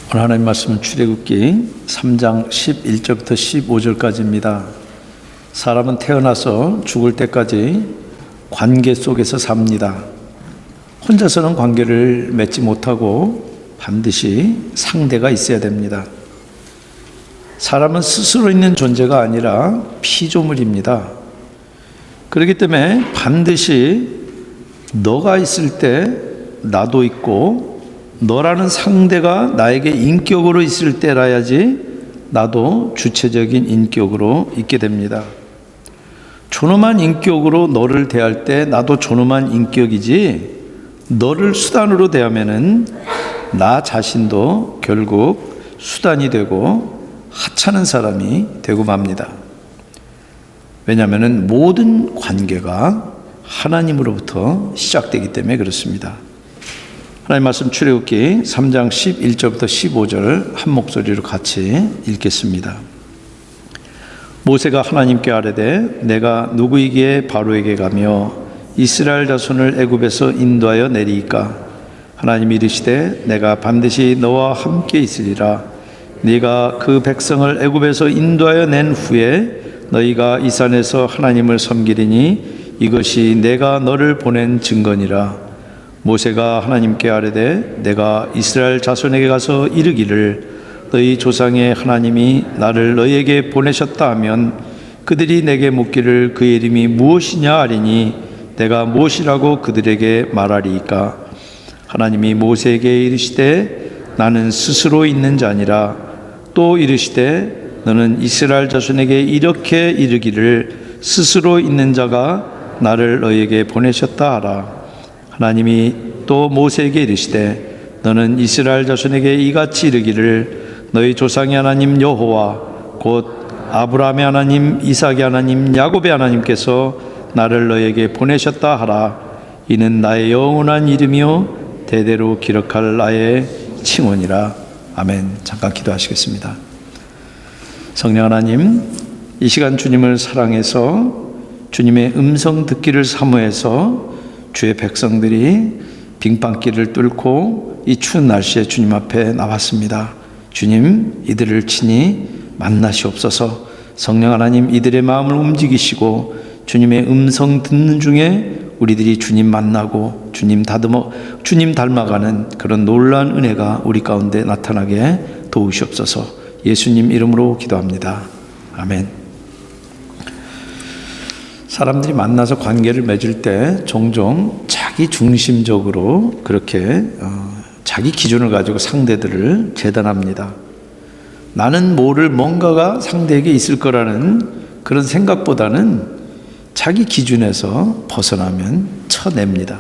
오늘 하나님 말씀은 출애굽기 3장 11절부터 15절까지입니다. 사람은 태어나서 죽을 때까지 관계 속에서 삽니다. 혼자서는 관계를 맺지 못하고 반드시 상대가 있어야 됩니다. 사람은 스스로 있는 존재가 아니라 피조물입니다. 그렇기 때문에 반드시 너가 있을 때 나도 있고, 너라는 상대가 나에게 인격으로 있을 때라야지 나도 주체적인 인격으로 있게 됩니다. 존엄한 인격으로 너를 대할 때 나도 존엄한 인격이지, 너를 수단으로 대하면은 나 자신도 결국 수단이 되고 하찮은 사람이 되고 맙니다. 왜냐하면 모든 관계가 하나님으로부터 시작되기 때문에 그렇습니다. 하나님 말씀 출애굽기 3장 11절부터 15절 한 목소리로 같이 읽겠습니다. 모세가 하나님께 아뢰되 내가 누구이기에 바로에게 가며 이스라엘 자손을 애굽에서 인도하여 내리이까? 하나님이 이르시되 내가 반드시 너와 함께 있으리라. 네가 그 백성을 애굽에서 인도하여 낸 후에 너희가 이 산에서 하나님을 섬기리니 이것이 내가 너를 보낸 증거니라. 모세가 하나님께 아뢰되 내가 이스라엘 자손에게 가서 이르기를 너희 조상의 하나님이 나를 너희에게 보내셨다 하면 그들이 내게 묻기를 그의 이름이 무엇이냐 하리니 내가 무엇이라고 그들에게 말하리이까? 하나님이 모세에게 이르시되 나는 스스로 있는 자니라. 또 이르시되 너는 이스라엘 자손에게 이렇게 이르기를 스스로 있는 자가 나를 너희에게 보내셨다 하라. 하나님이 또 모세에게 이르시되 너는 이스라엘 자손에게 이같이 이르기를 너희 조상의 하나님 여호와 곧 아브라함의 하나님, 이삭의 하나님, 야곱의 하나님께서 나를 너희에게 보내셨다 하라. 이는 나의 영원한 이름이요 대대로 기록할 나의 칭언이라. 아멘. 잠깐 기도하시겠습니다. 성령 하나님, 이 시간 주님을 사랑해서 주님의 음성 듣기를 사모해서 주의 백성들이 빙판길을 뚫고 이 추운 날씨에 주님 앞에 나왔습니다. 주님, 이들을 친히 만나시옵소서. 성령 하나님, 이들의 마음을 움직이시고 주님의 음성 듣는 중에 우리들이 주님 만나고 주님 닮아가는 그런 놀라운 은혜가 우리 가운데 나타나게 도우시옵소서. 예수님 이름으로 기도합니다. 아멘. 사람들이 만나서 관계를 맺을 때 종종 자기 중심적으로 그렇게 자기 기준을 가지고 상대들을 재단합니다. 나는 뭔가가 상대에게 있을 거라는 그런 생각보다는 자기 기준에서 벗어나면 쳐냅니다.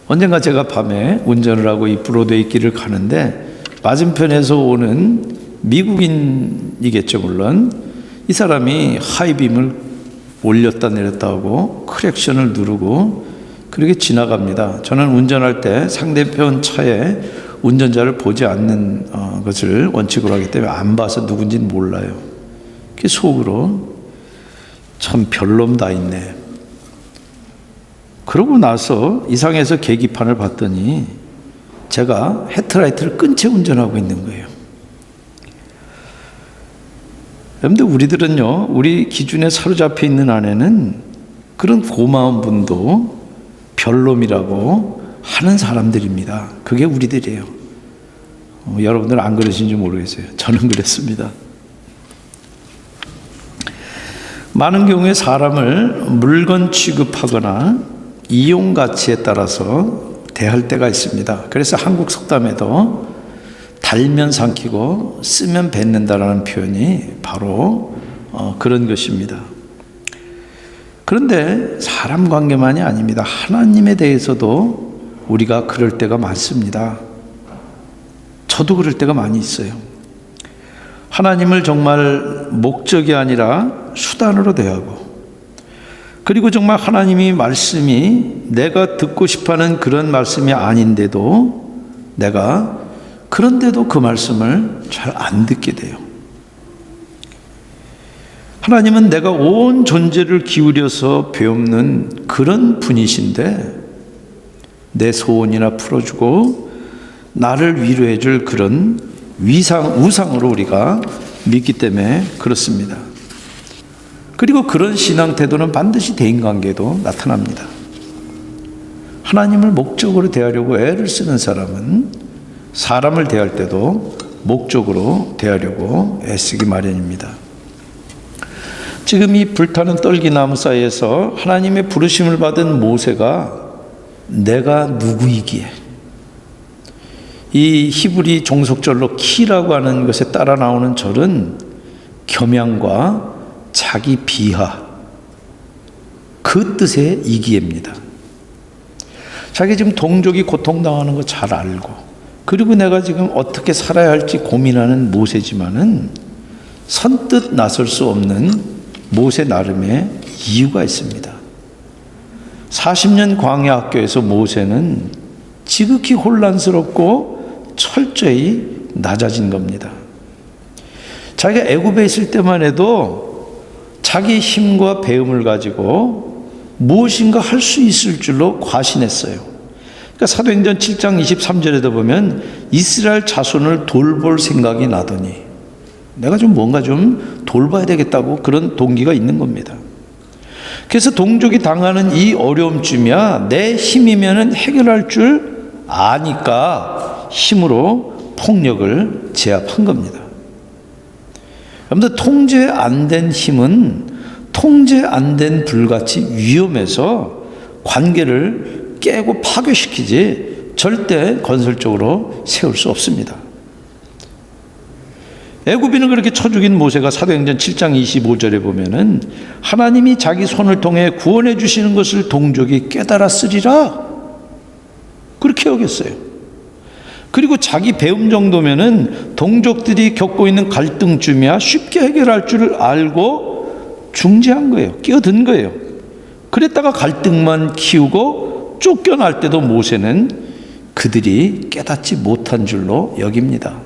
언젠가 제가 밤에 운전을 하고 이 브로드웨이 길을 가는데 맞은편에서 오는 미국인이겠죠, 물론. 이 사람이 하이빔을 올렸다 내렸다 하고 크랙션을 누르고 그렇게 지나갑니다. 저는 운전할 때 상대편 차에 운전자를 보지 않는 것을 원칙으로 하기 때문에 안 봐서 누군지는 몰라요. 그 속으로 참 별놈 다 있네. 그러고 나서 이상해서 계기판을 봤더니 제가 헤드라이트를 끈 채 운전하고 있는 거예요. 여러분들, 우리들은요, 우리 기준에 사로잡혀 있는 안에는 그런 고마운 분도 별놈이라고 하는 사람들입니다. 그게 우리들이에요. 여러분들은 안 그러신지 모르겠어요. 저는 그랬습니다. 많은 경우에 사람을 물건 취급하거나 이용 가치에 따라서 대할 때가 있습니다. 그래서 한국 속담에도 달면 삼키고 쓰면 뱉는다라는 표현이 바로 그런 것입니다. 그런데 사람 관계만이 아닙니다. 하나님에 대해서도 우리가 그럴 때가 많습니다. 저도 그럴 때가 많이 있어요. 하나님을 정말 목적이 아니라 수단으로 대하고, 그리고 정말 하나님이 말씀이 내가 듣고 싶어하는 그런 말씀이 아닌데도 내가 그런데도 그 말씀을 잘 안 듣게 돼요. 하나님은 내가 온 존재를 기울여서 배우는 그런 분이신데 내 소원이나 풀어주고 나를 위로해 줄 그런 우상으로 우리가 믿기 때문에 그렇습니다. 그리고 그런 신앙 태도는 반드시 대인관계에도 나타납니다. 하나님을 목적으로 대하려고 애를 쓰는 사람은 사람을 대할 때도 목적으로 대하려고 애쓰기 마련입니다. 지금 이 불타는 떨기나무 사이에서 하나님의 부르심을 받은 모세가 내가 누구이기에, 이 히브리 종속절로 키라고 하는 것에 따라 나오는 절은 겸양과 자기 비하, 그 뜻의 이기입니다. 자기 지금 동족이 고통당하는 거 잘 알고, 그리고 내가 지금 어떻게 살아야 할지 고민하는 모세지만은 선뜻 나설 수 없는 모세 나름의 이유가 있습니다. 40년 광야 학교에서 모세는 지극히 혼란스럽고 철저히 낮아진 겁니다. 자기가 애굽에 있을 때만 해도 자기 힘과 배움을 가지고 무엇인가 할 수 있을 줄로 과신했어요. 그러니까 사도행전 7장 23절에도 보면 이스라엘 자손을 돌볼 생각이 나더니, 내가 좀 뭔가 좀 돌봐야 되겠다고 그런 동기가 있는 겁니다. 그래서 동족이 당하는 이 어려움쯤이야 내 힘이면 해결할 줄 아니까 힘으로 폭력을 제압한 겁니다. 여러분들, 통제 안 된 힘은 통제 안 된 불같이 위험해서 관계를 깨고 파괴시키지 절대 건설적으로 세울 수 없습니다. 애굽인을 그렇게 쳐 죽인 모세가 사도행전 7장 25절에 보면은 하나님이 자기 손을 통해 구원해 주시는 것을 동족이 깨달았으리라 그렇게 여겼어요. 그리고 자기 배움 정도면은 동족들이 겪고 있는 갈등쯤이야 쉽게 해결할 줄 알고 중재한 거예요. 끼어든 거예요. 그랬다가 갈등만 키우고 쫓겨날 때도 모세는 그들이 깨닫지 못한 줄로 여깁니다.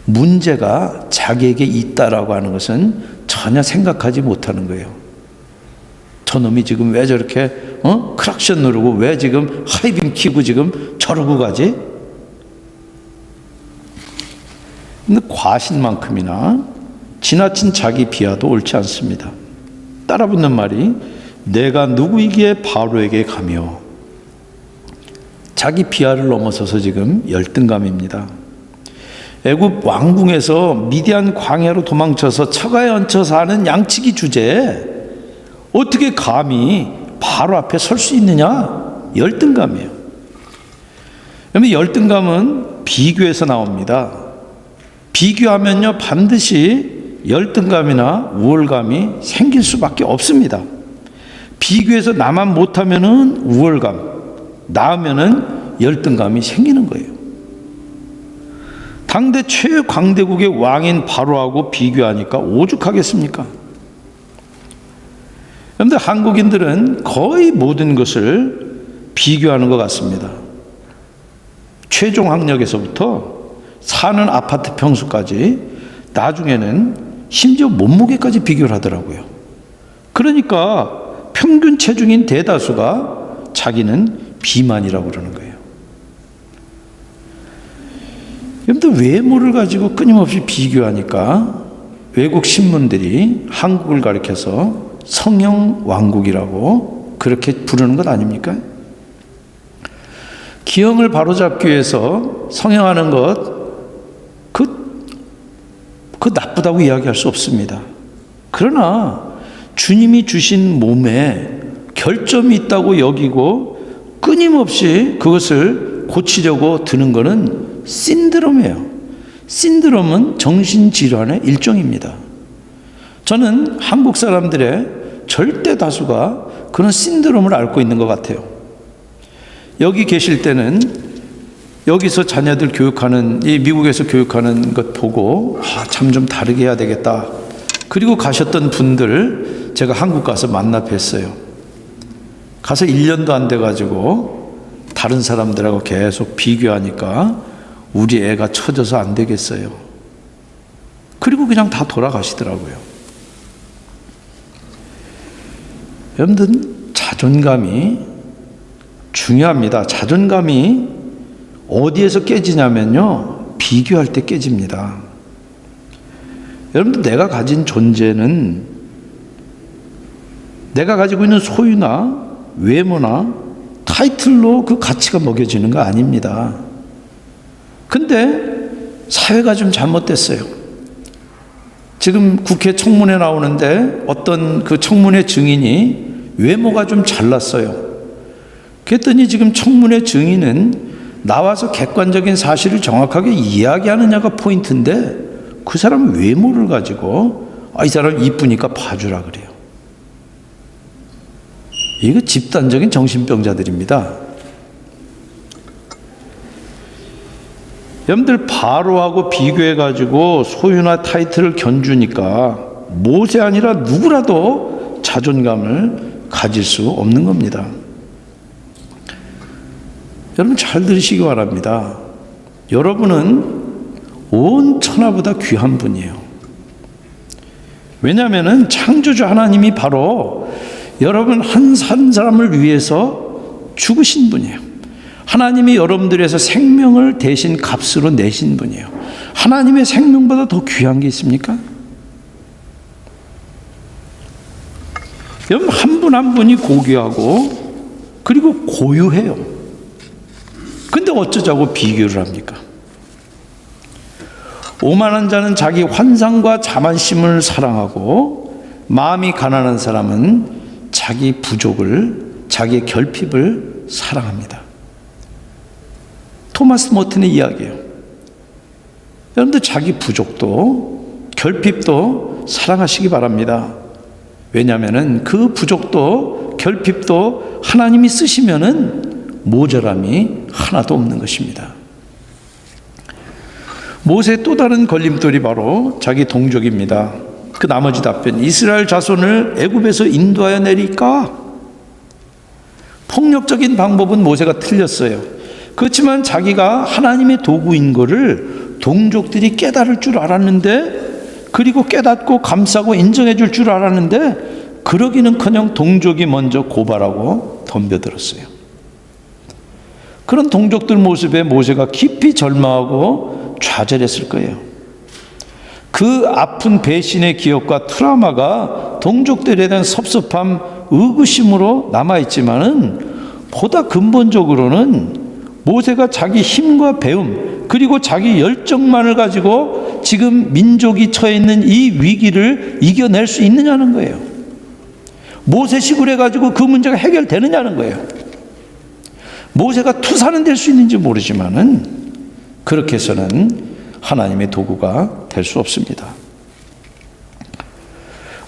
문제가 자기에게 있다라고 하는 것은 전혀 생각하지 못하는 거예요. 저놈이 지금 왜 저렇게 크락션 누르고 왜 지금 하이빔 키고 지금 저러고 가지? 근데 과신만큼이나 지나친 자기 비하도 옳지 않습니다. 따라붙는 말이 내가 누구이기에 바로에게 가며, 자기 비하를 넘어서서 지금 열등감입니다. 애굽 왕궁에서 미디안 광야로 도망쳐서 처가에 얹혀 사는 양치기 주제에 어떻게 감히 바로 앞에 설 수 있느냐? 열등감이에요. 그러면 열등감은 비교에서 나옵니다. 비교하면요 반드시 열등감이나 우월감이 생길 수밖에 없습니다. 비교해서 나만 못하면은 우월감, 나으면은 열등감이 생기는 거예요. 당대 최강대국의 왕인 바로하고 비교하니까 오죽하겠습니까? 그런데 한국인들은 거의 모든 것을 비교하는 것 같습니다. 최종 학력에서부터 사는 아파트 평수까지, 나중에는 심지어 몸무게까지 비교를 하더라고요. 그러니까 평균 체중인 대다수가 자기는 비만이라고 그러는 거예요. 여러분들, 외모를 가지고 끊임없이 비교하니까 외국 신문들이 한국을 가리켜서 성형 왕국이라고 그렇게 부르는 것 아닙니까? 기형을 바로잡기 위해서 성형하는 것, 그 나쁘다고 이야기할 수 없습니다. 그러나 주님이 주신 몸에 결점이 있다고 여기고 끊임없이 그것을 고치려고 드는 것은 신드롬이에요. 신드롬은 정신질환의 일종입니다. 저는 한국 사람들의 절대 다수가 그런 신드롬을 앓고 있는 것 같아요. 여기 계실 때는 여기서 자녀들 교육하는, 이 미국에서 교육하는 것 보고 참 좀 다르게 해야 되겠다. 그리고 가셨던 분들 제가 한국 가서 만나 뵀어요. 가서 1년도 안 돼가지고 다른 사람들하고 계속 비교하니까 우리 애가 처져서 안 되겠어요. 그리고 그냥 다 돌아가시더라고요. 여러분들, 자존감이 중요합니다. 자존감이 어디에서 깨지냐면요, 비교할 때 깨집니다. 여러분들, 내가 가진 존재는 내가 가지고 있는 소유나 외모나 타이틀로 그 가치가 먹여지는 거 아닙니다. 근데 사회가 좀 잘못됐어요. 지금 국회 청문회 나오는데 어떤 그 청문회 증인이 외모가 좀 잘났어요. 그랬더니 지금 청문회 증인은 나와서 객관적인 사실을 정확하게 이야기하느냐가 포인트인데 그 사람 외모를 가지고 이 사람 이쁘니까 봐주라 그래요. 이거 집단적인 정신병자들입니다. 여러분들, 바로하고 비교해가지고 소유나 타이틀을 견주니까 모세 아니라 누구라도 자존감을 가질 수 없는 겁니다. 여러분, 잘 들으시기 바랍니다. 여러분은 온 천하보다 귀한 분이에요. 왜냐하면 창조주 하나님이 바로 여러분 한 사람을 위해서 죽으신 분이에요. 하나님이 여러분들에서 생명을 대신 값으로 내신 분이에요. 하나님의 생명보다 더 귀한 게 있습니까? 여러분, 한 분 한 분이 고귀하고 그리고 고유해요. 근데 어쩌자고 비교를 합니까? 오만한 자는 자기 환상과 자만심을 사랑하고 마음이 가난한 사람은 자기 부족을, 자기의 결핍을 사랑합니다. 토마스 모튼의 이야기예요. 여러분들, 자기 부족도 결핍도 사랑하시기 바랍니다. 왜냐하면 그 부족도 결핍도 하나님이 쓰시면은 모자람이 하나도 없는 것입니다. 모세의 또 다른 걸림돌이 바로 자기 동족입니다. 그 나머지 답변, 이스라엘 자손을 애굽에서 인도하여 내릴까? 폭력적인 방법은 모세가 틀렸어요. 그렇지만 자기가 하나님의 도구인 거를 동족들이 깨달을 줄 알았는데, 그리고 깨닫고 감싸고 인정해 줄 줄 알았는데, 그러기는커녕 동족이 먼저 고발하고 덤벼들었어요. 그런 동족들 모습에 모세가 깊이 절망하고 좌절했을 거예요. 그 아픈 배신의 기억과 트라우마가 동족들에 대한 섭섭함, 의구심으로 남아있지만은 보다 근본적으로는 모세가 자기 힘과 배움 그리고 자기 열정만을 가지고 지금 민족이 처해 있는 이 위기를 이겨낼 수 있느냐는 거예요. 모세식으로 해가지고 그 문제가 해결되느냐는 거예요. 모세가 투사는 될 수 있는지 모르지만은 그렇게 해서는 하나님의 도구가 될 수 없습니다.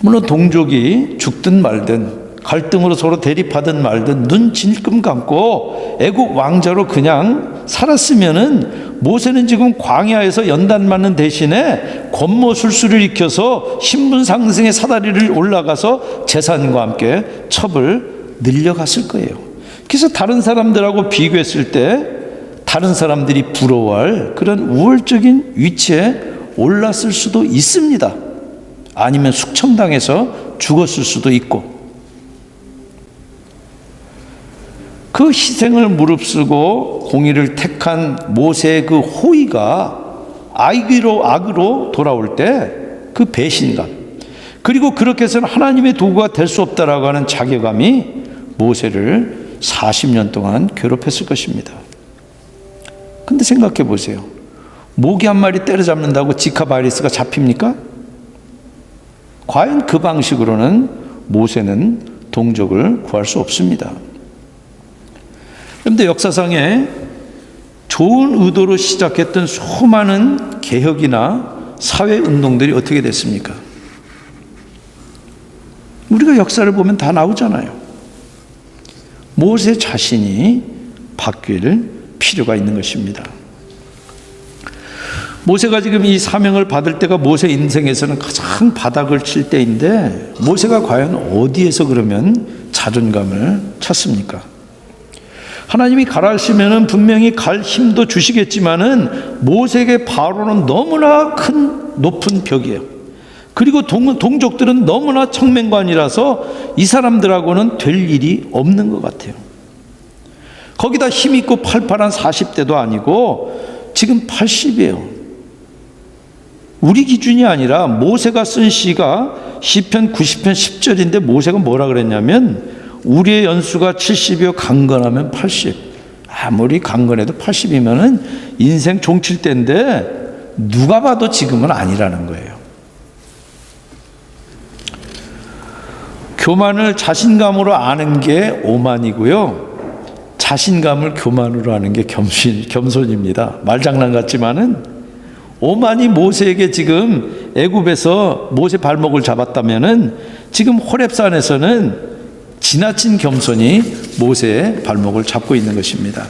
물론 동족이 죽든 말든 갈등으로 서로 대립하든 말든 눈 질끔 감고 애국 왕자로 그냥 살았으면은 모세는 지금 광야에서 연단 맞는 대신에 권모술수를 익혀서 신분 상승의 사다리를 올라가서 재산과 함께 첩을 늘려갔을 거예요. 그래서 다른 사람들하고 비교했을 때 다른 사람들이 부러워할 그런 우월적인 위치에 올랐을 수도 있습니다. 아니면 숙청당해서 죽었을 수도 있고, 그 희생을 무릅쓰고 공의를 택한 모세의 그 호의가 악으로 돌아올 때 그 배신감, 그리고 그렇게 해서는 하나님의 도구가 될 수 없다라고 하는 자괴감이 모세를 40년 동안 괴롭혔을 것입니다. 근데 생각해 보세요. 모기 한 마리 때려잡는다고 지카 바이러스가 잡힙니까? 과연 그 방식으로는 모세는 동족을 구할 수 없습니다. 그런데 역사상에 좋은 의도로 시작했던 수많은 개혁이나 사회운동들이 어떻게 됐습니까? 우리가 역사를 보면 다 나오잖아요. 모세 자신이 바뀔 필요가 있는 것입니다. 모세가 지금 이 사명을 받을 때가 모세 인생에서는 가장 바닥을 칠 때인데, 모세가 과연 어디에서 그러면 자존감을 찾습니까? 하나님이 가라 하시면은 분명히 갈 힘도 주시겠지만은 모세에게 바로는 너무나 높은 벽이에요. 그리고 동족들은 너무나 청맹관이라서 이 사람들하고는 될 일이 없는 것 같아요. 거기다 힘있고 팔팔한 40대도 아니고 지금 80이에요. 우리 기준이 아니라 모세가 쓴 시가 시편 90편 10절인데 모세가 뭐라 그랬냐면 우리의 연수가 70이요 강건하면 80. 아무리 강건해도 80이면은 인생 종칠 때인데 누가 봐도 지금은 아니라는 거예요. 교만을 자신감으로 아는 게 오만이고요. 자신감을 교만으로 아는 게 겸손입니다. 말장난 같지만은 오만이 모세에게 지금 애굽에서 모세 발목을 잡았다면은 지금 호렙산에서는 지나친 겸손이 모세의 발목을 잡고 있는 것입니다.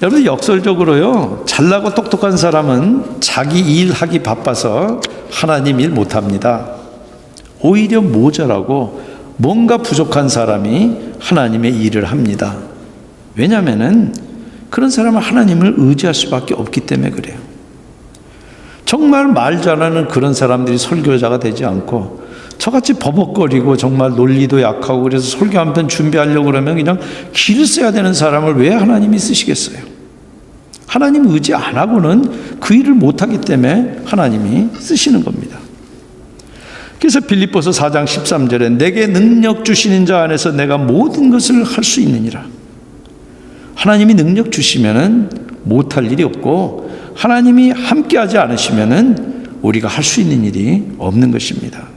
여러분, 역설적으로요, 잘나고 똑똑한 사람은 자기 일하기 바빠서 하나님 일 못합니다. 오히려 모자라고 뭔가 부족한 사람이 하나님의 일을 합니다. 왜냐하면 그런 사람은 하나님을 의지할 수밖에 없기 때문에 그래요. 정말 말 잘하는 그런 사람들이 설교자가 되지 않고 저같이 버벅거리고 정말 논리도 약하고 그래서 설교 한 편 준비하려고 그러면 그냥 길을 써야 되는 사람을 왜 하나님이 쓰시겠어요? 하나님 의지 안 하고는 그 일을 못하기 때문에 하나님이 쓰시는 겁니다. 그래서 빌립보서 4장 13절에 내게 능력 주시는 자 안에서 내가 모든 것을 할 수 있느니라. 하나님이 능력 주시면은 못할 일이 없고 하나님이 함께하지 않으시면은 우리가 할 수 있는 일이 없는 것입니다.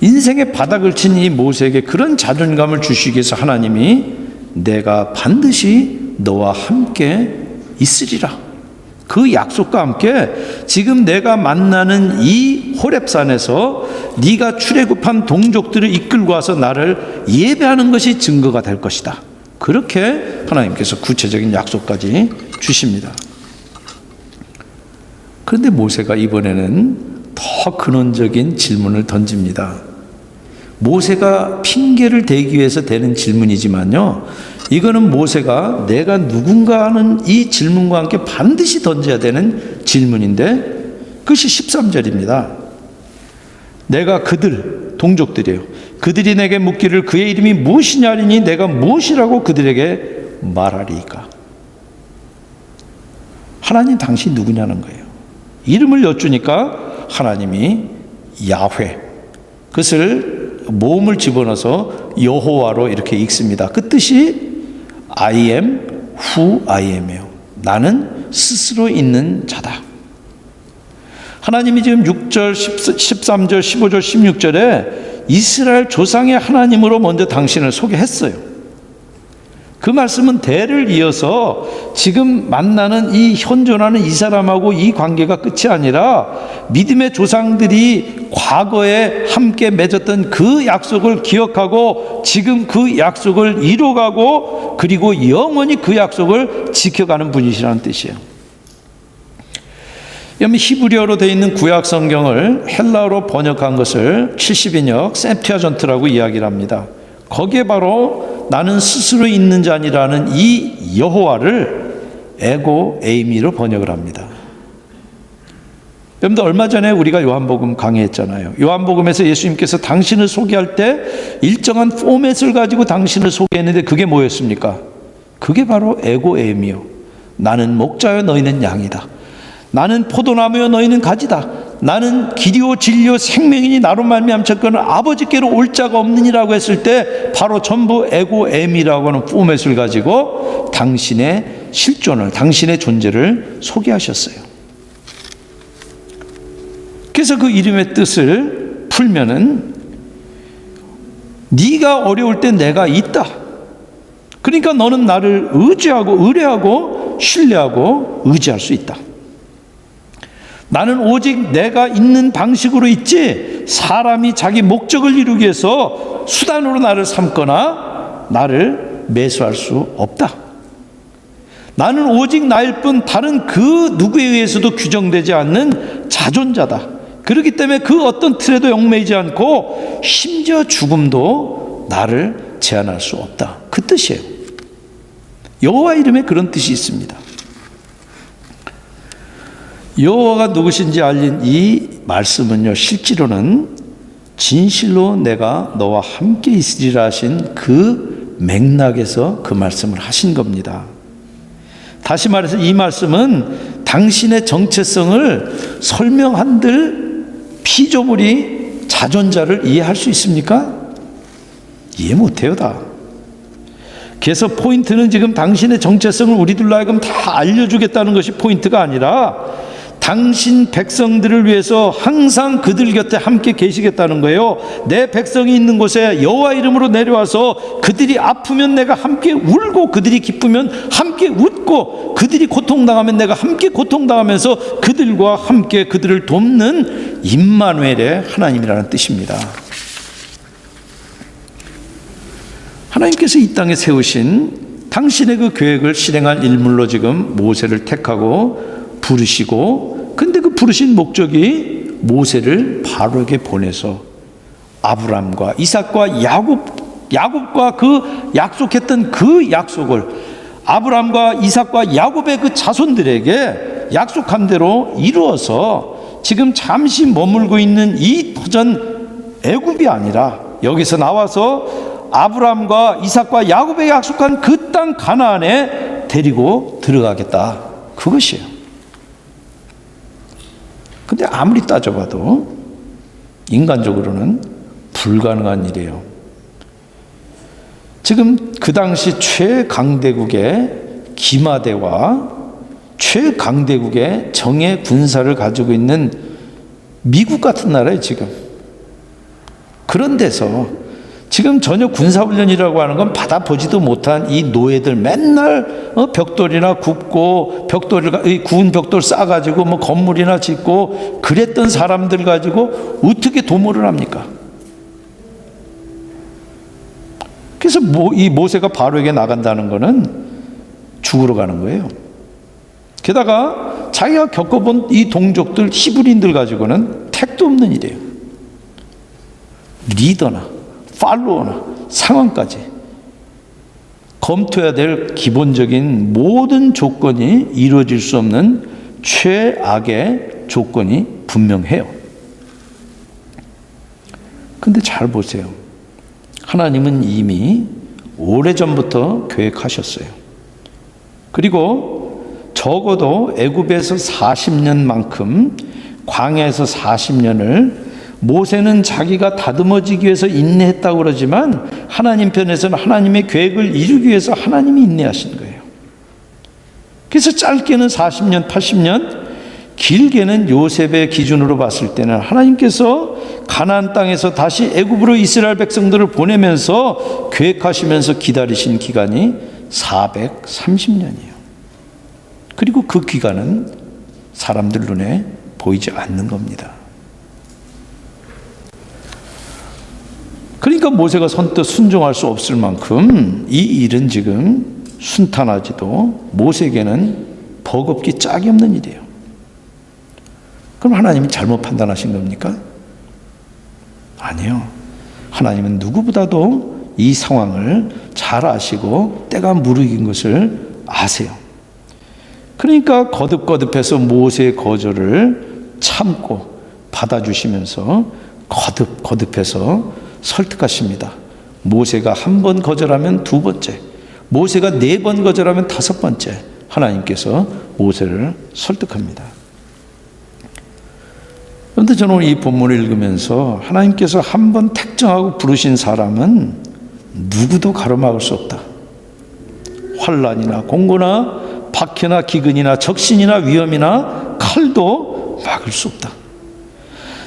인생의 바닥을 친 이 모세에게 그런 자존감을 주시기 위해서 하나님이 내가 반드시 너와 함께 있으리라. 그 약속과 함께 지금 내가 만나는 이 호렙산에서 네가 출애굽한 동족들을 이끌고 와서 나를 예배하는 것이 증거가 될 것이다. 그렇게 하나님께서 구체적인 약속까지 주십니다. 그런데 모세가 이번에는 더 근원적인 질문을 던집니다. 모세가 핑계를 대기 위해서 되는 질문이지만요, 이거는 모세가 내가 누군가 하는 이 질문과 함께 반드시 던져야 되는 질문인데 그것이 13절입니다. 내가 그들, 동족들이에요. 그들이 내게 묻기를 그의 이름이 무엇이냐 하리니 내가 무엇이라고 그들에게 말하리이까. 하나님 당신 누구냐는 거예요. 이름을 여쭈니까 하나님이 야훼, 그것을 모음을 집어넣어서 여호와로 이렇게 읽습니다. 그 뜻이 I am who I am이에요. 나는 스스로 있는 자다. 하나님이 지금 6절, 13절, 15절, 16절에 이스라엘 조상의 하나님으로 먼저 당신을 소개했어요. 그 말씀은 대를 이어서 지금 만나는 이 현존하는 이 사람하고 이 관계가 끝이 아니라 믿음의 조상들이 과거에 함께 맺었던 그 약속을 기억하고 지금 그 약속을 이뤄가고 그리고 영원히 그 약속을 지켜가는 분이시라는 뜻이에요. 여러분, 히브리어로 되어 있는 구약 성경을 헬라어로 번역한 것을 70인역 셉투아전트라고 이야기를 합니다. 거기에 바로 나는 스스로 있는 자니라는 이 여호와를 에고 에이미로 번역을 합니다. 여러분들, 얼마 전에 우리가 요한복음 강의했잖아요. 요한복음에서 예수님께서 당신을 소개할 때 일정한 포맷을 가지고 당신을 소개했는데 그게 뭐였습니까? 그게 바로 에고 에이미요. 나는 목자여 너희는 양이다. 나는 포도나무여 너희는 가지다. 나는 길이요 진리요 생명이니 나로 말미암았거늘 아버지께로 올 자가 없느니라고 했을 때 바로 전부 에고 에미라고 하는 포맷을 가지고 당신의 실존을, 당신의 존재를 소개하셨어요. 그래서 그 이름의 뜻을 풀면은 네가 어려울 때 내가 있다. 그러니까 너는 나를 의지하고 의뢰하고 신뢰하고 의지할 수 있다. 나는 오직 내가 있는 방식으로 있지 사람이 자기 목적을 이루기 위해서 수단으로 나를 삼거나 나를 매수할 수 없다. 나는 오직 나일 뿐 다른 그 누구에 의해서도 규정되지 않는 자존자다. 그렇기 때문에 그 어떤 틀에도 얽매이지 않고 심지어 죽음도 나를 제한할 수 없다. 그 뜻이에요. 여호와 이름에 그런 뜻이 있습니다. 여호와가 누구신지 알린 이 말씀은요, 실제로는 진실로 내가 너와 함께 있으리라 하신 그 맥락에서 그 말씀을 하신 겁니다. 다시 말해서 이 말씀은 당신의 정체성을 설명한들 피조물이 자존자를 이해할 수 있습니까? 이해 못해요, 다. 그래서 포인트는 지금 당신의 정체성을 우리들로 하여금 다 알려주겠다는 것이 포인트가 아니라 당신 백성들을 위해서 항상 그들 곁에 함께 계시겠다는 거예요. 내 백성이 있는 곳에 여호와 이름으로 내려와서 그들이 아프면 내가 함께 울고, 그들이 기쁘면 함께 웃고, 그들이 고통당하면 내가 함께 고통당하면서 그들과 함께 그들을 돕는 임마누엘의 하나님이라는 뜻입니다. 하나님께서 이 땅에 세우신 당신의 그 계획을 실행할 인물로 지금 모세를 택하고 부르시고, 근데 그 부르신 목적이 모세를 바로에게 보내서 아브라함과 이삭과 야곱과 그 약속했던 그 약속을 아브라함과 이삭과 야곱의 그 자손들에게 약속한 대로 이루어서 지금 잠시 머물고 있는 이 터전 애굽이 아니라 여기서 나와서 아브라함과 이삭과 야곱에게 약속한 그 땅 가나안에 데리고 들어가겠다, 그것이에요. 근데 아무리 따져봐도 인간적으로는 불가능한 일이에요. 지금 그 당시 최강대국의 기마대와 최강대국의 정예 군사를 가지고 있는 미국 같은 나라에 지금 그런 데서 지금 전혀 군사훈련이라고 하는 건 받아보지도 못한 이 노예들 맨날 벽돌이나 굽고 구운 벽돌 싸가지고 뭐 건물이나 짓고 그랬던 사람들 가지고 어떻게 도모를 합니까? 그래서 이 모세가 바로에게 나간다는 거는 죽으러 가는 거예요. 게다가 자기가 겪어본 이 동족들 히브리인들 가지고는 택도 없는 일이에요. 리더나 팔로워나 상황까지 검토해야 될 기본적인 모든 조건이 이루어질 수 없는 최악의 조건이 분명해요. 근데 잘 보세요. 하나님은 이미 오래전부터 계획하셨어요. 그리고 적어도 애굽에서 40년만큼 광야에서 40년을 모세는 자기가 다듬어지기 위해서 인내했다고 그러지만 하나님 편에서는 하나님의 계획을 이루기 위해서 하나님이 인내하신 거예요. 그래서 짧게는 40년, 80년, 길게는 요셉의 기준으로 봤을 때는 하나님께서 가나안 땅에서 다시 애굽으로 이스라엘 백성들을 보내면서 계획하시면서 기다리신 기간이 430년이에요. 그리고 그 기간은 사람들 눈에 보이지 않는 겁니다. 그러니까 모세가 선뜻 순종할 수 없을 만큼 이 일은 지금 순탄하지도 모세에게는 버겁기 짝이 없는 일이에요. 그럼 하나님이 잘못 판단하신 겁니까? 아니요. 하나님은 누구보다도 이 상황을 잘 아시고 때가 무르익은 것을 아세요. 그러니까 거듭거듭해서 모세의 거절을 참고 받아주시면서 거듭해서 설득하십니다. 모세가 한 번 거절하면 두 번째, 모세가 4번 거절하면 5번째, 하나님께서 모세를 설득합니다. 그런데 저는 오늘 이 본문을 읽으면서 하나님께서 한 번 택정하고 부르신 사람은 누구도 가로막을 수 없다. 환난이나 공고나 박해나 기근이나 적신이나 위험이나 칼도 막을 수 없다.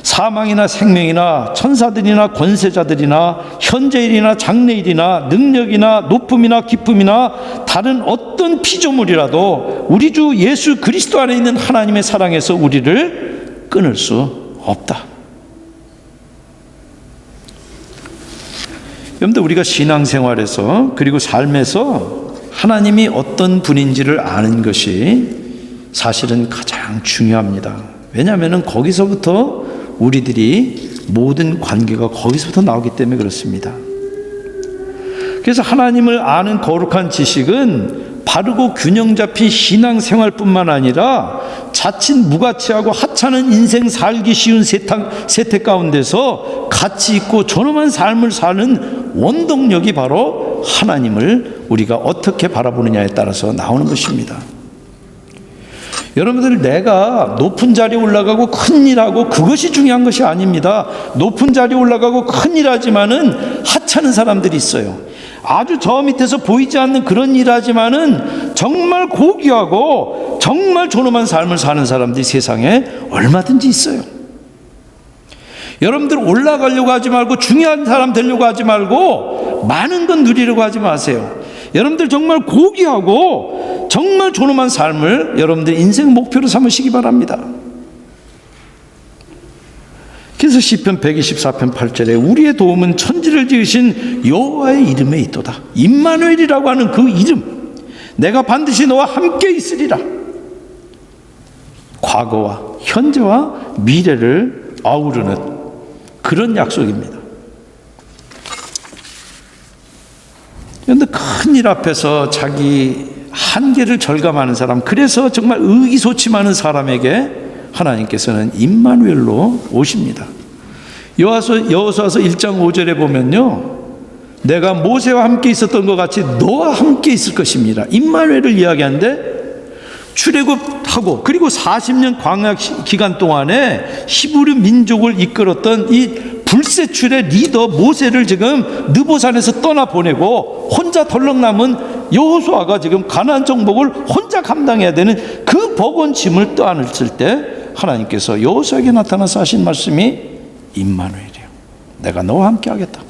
사망이나 생명이나 천사들이나 권세자들이나 현재일이나 장래일이나 능력이나 높음이나 기쁨이나 다른 어떤 피조물이라도 우리 주 예수 그리스도 안에 있는 하나님의 사랑에서 우리를 끊을 수 없다. 여러분들, 우리가 신앙생활에서 그리고 삶에서 하나님이 어떤 분인지를 아는 것이 사실은 가장 중요합니다. 왜냐하면 거기서부터 우리들이 모든 관계가 거기서부터 나오기 때문에 그렇습니다. 그래서 하나님을 아는 거룩한 지식은 바르고 균형 잡힌 신앙생활뿐만 아니라 자칫 무가치하고 하찮은 인생 살기 쉬운 세태 가운데서 가치 있고 존엄한 삶을 사는 원동력이 바로 하나님을 우리가 어떻게 바라보느냐에 따라서 나오는 것입니다. 여러분들, 내가 높은 자리에 올라가고 큰 일하고 그것이 중요한 것이 아닙니다. 높은 자리에 올라가고 큰 일하지만은 하찮은 사람들이 있어요. 아주 저 밑에서 보이지 않는 그런 일하지만은 정말 고귀하고 정말 존엄한 삶을 사는 사람들이 세상에 얼마든지 있어요. 여러분들, 올라가려고 하지 말고 중요한 사람 되려고 하지 말고 많은 건 누리려고 하지 마세요. 여러분들 정말 고귀하고 정말 존엄한 삶을 여러분들 인생 목표로 삼으시기 바랍니다. 그래서 시편 124편 8절에 우리의 도움은 천지를 지으신 여호와의 이름에 있도다. 임마누엘이라고 하는 그 이름, 내가 반드시 너와 함께 있으리라. 과거와 현재와 미래를 아우르는 그런 약속입니다. 그런데 큰 일 앞에서 자기 한계를 절감하는 사람, 그래서 정말 의기소침하는 사람에게 하나님께서는 임마누엘로 오십니다. 여호수아서 1장 5절에 보면요, 내가 모세와 함께 있었던 것 같이 너와 함께 있을 것입니다. 임마누엘을 이야기하는데, 출애굽하고 그리고 40년 광야 기간 동안에 히브리 민족을 이끌었던 이 불세출의 리더 모세를 지금 느보산에서 떠나보내고 혼자 덜렁 남은 여호수아가 지금 가나안 정복을 혼자 감당해야 되는 그 버거운 짐을 떠안았을 때 하나님께서 여호수아에게 나타나서 하신 말씀이 임마누엘이에요. 내가 너와 함께 하겠다.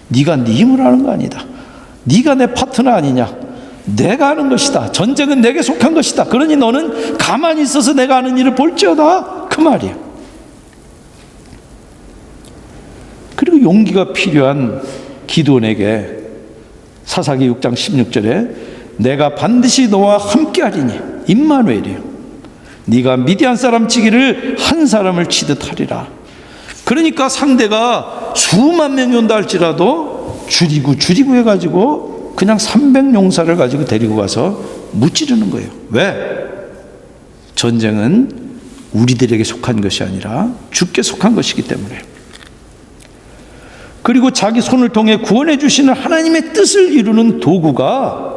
네가 네 힘으로 하는 거 아니다. 네가 내 파트너 아니냐. 내가 하는 것이다. 전쟁은 내게 속한 것이다. 그러니 너는 가만히 있어서 내가 하는 일을 볼지어다. 그 말이에요. 그리고 용기가 필요한 기드온에게 사사기 6장 16절에 내가 반드시 너와 함께 하리니, 임마누엘이에요. 네가 미디안 사람 치기를 한 사람을 치듯 하리라. 그러니까 상대가 수만 명이 온다 할지라도 줄이고 해가지고 그냥 300용사를 가지고 데리고 가서 무찌르는 거예요. 왜? 전쟁은 우리들에게 속한 것이 아니라 주께 속한 것이기 때문에. 그리고 자기 손을 통해 구원해 주시는 하나님의 뜻을 이루는 도구가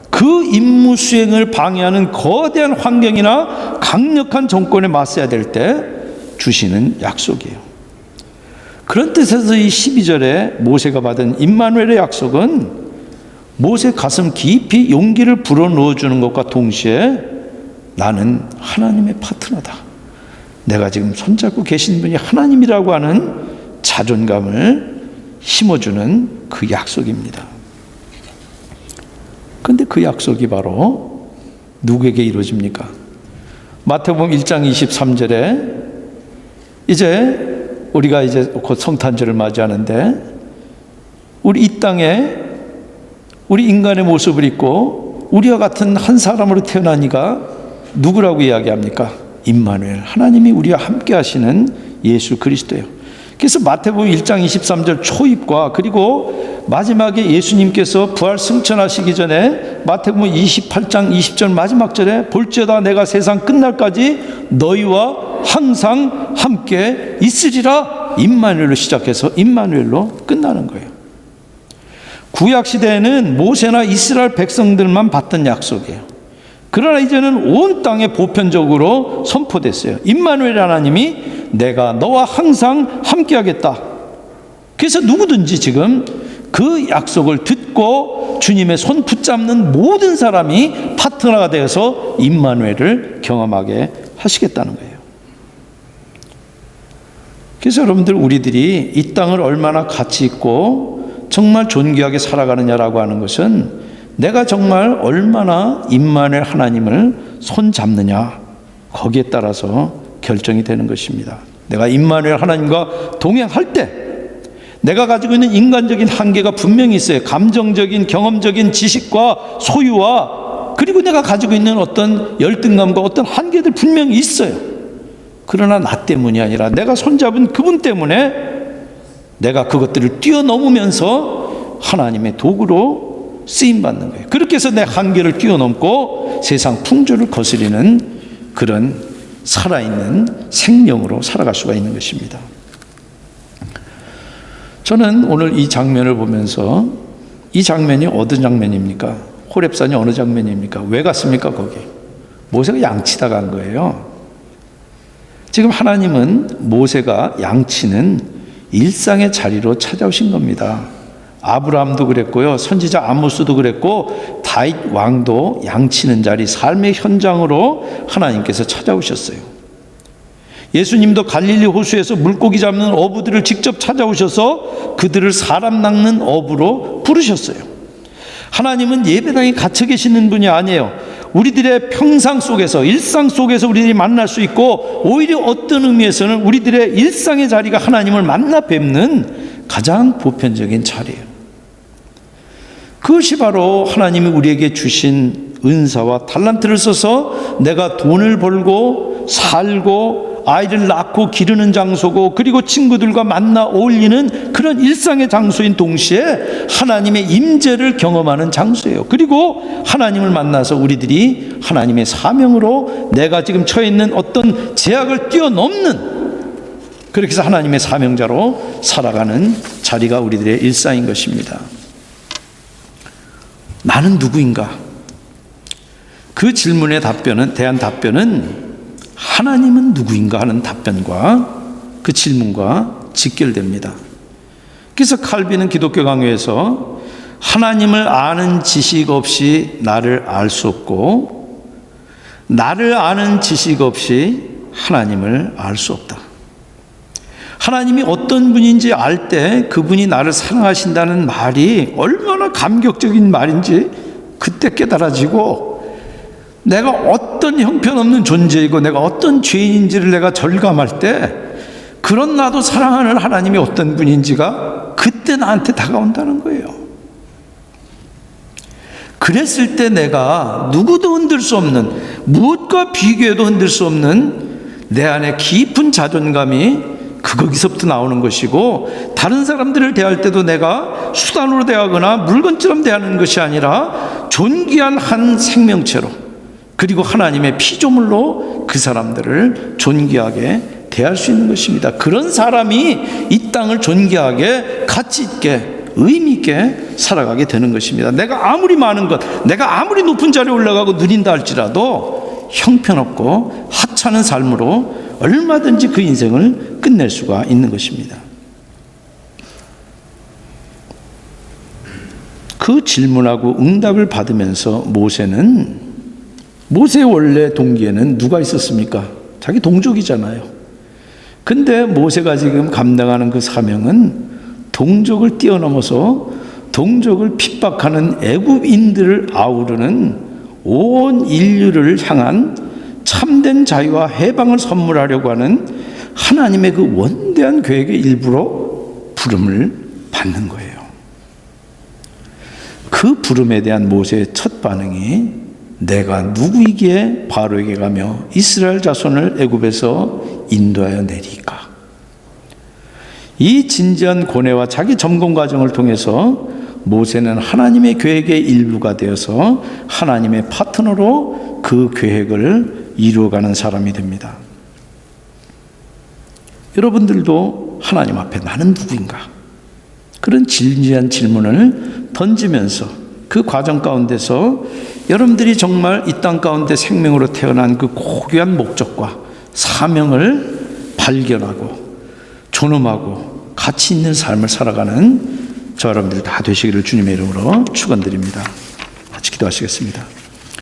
그 임무 수행을 방해하는 거대한 환경이나 강력한 정권에 맞서야 될 때 주시는 약속이에요. 그런 뜻에서 이 12절에 모세가 받은 임마누엘의 약속은 모세 가슴 깊이 용기를 불어넣어 주는 것과 동시에 나는 하나님의 파트너다. 내가 지금 손잡고 계신 분이 하나님이라고 하는 자존감을 심어주는 그 약속입니다. 그런데 그 약속이 바로 누구에게 이루어집니까? 마태복음 1장 23절에 우리가 곧 성탄절을 맞이하는데 우리 이 땅에 우리 인간의 모습을 입고 우리와 같은 한 사람으로 태어난 이가 누구라고 이야기합니까? 임마누엘, 하나님이 우리와 함께 하시는 예수 그리스도예요. 그래서 마태복음 1장 23절 초입과 그리고 마지막에 예수님께서 부활 승천하시기 전에 마태복음 28장 20절 마지막 절에 볼지어다 내가 세상 끝날까지 너희와 항상 함께 있으리라, 임마누엘로 시작해서 임마누엘로 끝나는 거예요. 구약 시대에는 모세나 이스라엘 백성들만 받던 약속이에요. 그러나 이제는 온 땅에 보편적으로 선포됐어요. 임마누엘 하나님이 내가 너와 항상 함께하겠다. 그래서 누구든지 지금 그 약속을 듣고 주님의 손 붙잡는 모든 사람이 파트너가 되어서 임마누엘을 경험하게 하시겠다는 거예요. 그래서 여러분들, 우리들이 이 땅을 얼마나 가치 있고 정말 존귀하게 살아가느냐라고 하는 것은 내가 정말 얼마나 임마누엘 하나님을 손잡느냐, 거기에 따라서 결정이 되는 것입니다. 내가 임마누엘 하나님과 동행할 때 내가 가지고 있는 인간적인 한계가 분명히 있어요. 감정적인, 경험적인 지식과 소유와 그리고 내가 가지고 있는 어떤 열등감과 어떤 한계들 분명히 있어요. 그러나 나 때문이 아니라 내가 손잡은 그분 때문에 내가 그것들을 뛰어넘으면서 하나님의 도구로 쓰임받는 거예요. 그렇게 해서 내 한계를 뛰어넘고 세상 풍조를 거스리는 그런 살아있는 생명으로 살아갈 수가 있는 것입니다. 저는 오늘 이 장면을 보면서 이 장면이 어떤 장면입니까? 호렙산이 어느 장면입니까? 왜 갔습니까 거기? 모세가 양치다 간 거예요. 지금 하나님은 모세가 양치는 일상의 자리로 찾아오신 겁니다. 아브라함도 그랬고요, 선지자 아모스도 그랬고, 다윗 왕도 양치는 자리, 삶의 현장으로 하나님께서 찾아오셨어요. 예수님도 갈릴리 호수에서 물고기 잡는 어부들을 직접 찾아오셔서 그들을 사람 낚는 어부로 부르셨어요. 하나님은 예배당에 갇혀 계시는 분이 아니에요. 우리들의 평상 속에서, 일상 속에서 우리들이 만날 수 있고, 오히려 어떤 의미에서는 우리들의 일상의 자리가 하나님을 만나 뵙는 가장 보편적인 자리예요. 그것이 바로 하나님이 우리에게 주신 은사와 달란트를 써서 내가 돈을 벌고 살고 아이를 낳고 기르는 장소고, 그리고 친구들과 만나 어울리는 그런 일상의 장소인 동시에 하나님의 임재를 경험하는 장소예요. 그리고 하나님을 만나서 우리들이 하나님의 사명으로 내가 지금 처해 있는 어떤 제약을 뛰어넘는, 그렇게 해서 하나님의 사명자로 살아가는 자리가 우리들의 일상인 것입니다. 나는 누구인가? 그 질문에 대한 답변은 하나님은 누구인가 하는 답변과 그 질문과 직결됩니다. 그래서 칼빈은 기독교 강요에서 하나님을 아는 지식 없이 나를 알 수 없고, 나를 아는 지식 없이 하나님을 알 수 없다. 하나님이 어떤 분인지 알 때 그분이 나를 사랑하신다는 말이 얼마나 감격적인 말인지 그때 깨달아지고, 내가 어떤 형편없는 존재이고 내가 어떤 죄인인지를 내가 절감할 때 그런 나도 사랑하는 하나님이 어떤 분인지가 그때 나한테 다가온다는 거예요. 그랬을 때 내가 누구도 흔들 수 없는, 무엇과 비교해도 흔들 수 없는 내 안에 깊은 자존감이 거기서부터 나오는 것이고, 다른 사람들을 대할 때도 내가 수단으로 대하거나 물건처럼 대하는 것이 아니라 존귀한 한 생명체로, 그리고 하나님의 피조물로 그 사람들을 존귀하게 대할 수 있는 것입니다. 그런 사람이 이 땅을 존귀하게 가치 있게 의미 있게 살아가게 되는 것입니다. 내가 아무리 많은 것, 내가 아무리 높은 자리에 올라가고 누린다 할지라도 형편없고 하찮은 삶으로 얼마든지 그 인생을 끝낼 수가 있는 것입니다. 그 질문하고 응답을 받으면서 모세의 원래 동기에는 누가 있었습니까? 자기 동족이잖아요. 근데 모세가 지금 감당하는 그 사명은 동족을 뛰어넘어서 동족을 핍박하는 애굽인들을 아우르는 온 인류를 향한 참된 자유와 해방을 선물하려고 하는 하나님의 그 원대한 계획의 일부로 부름을 받는 거예요. 그 부름에 대한 모세의 첫 반응이 내가 누구이기에 바로에게 가며 이스라엘 자손을 애굽에서 인도하여 내리까? 이 진지한 고뇌와 자기 점검 과정을 통해서 모세는 하나님의 계획의 일부가 되어서 하나님의 파트너로 그 계획을 이루어가는 사람이 됩니다. 여러분들도 하나님 앞에 나는 누구인가? 그런 진지한 질문을 던지면서 그 과정 가운데서 여러분들이 정말 이 땅 가운데 생명으로 태어난 그 고귀한 목적과 사명을 발견하고 존엄하고 가치 있는 삶을 살아가는 저 여러분들 다 되시기를 주님의 이름으로 축원드립니다. 같이 기도하시겠습니다.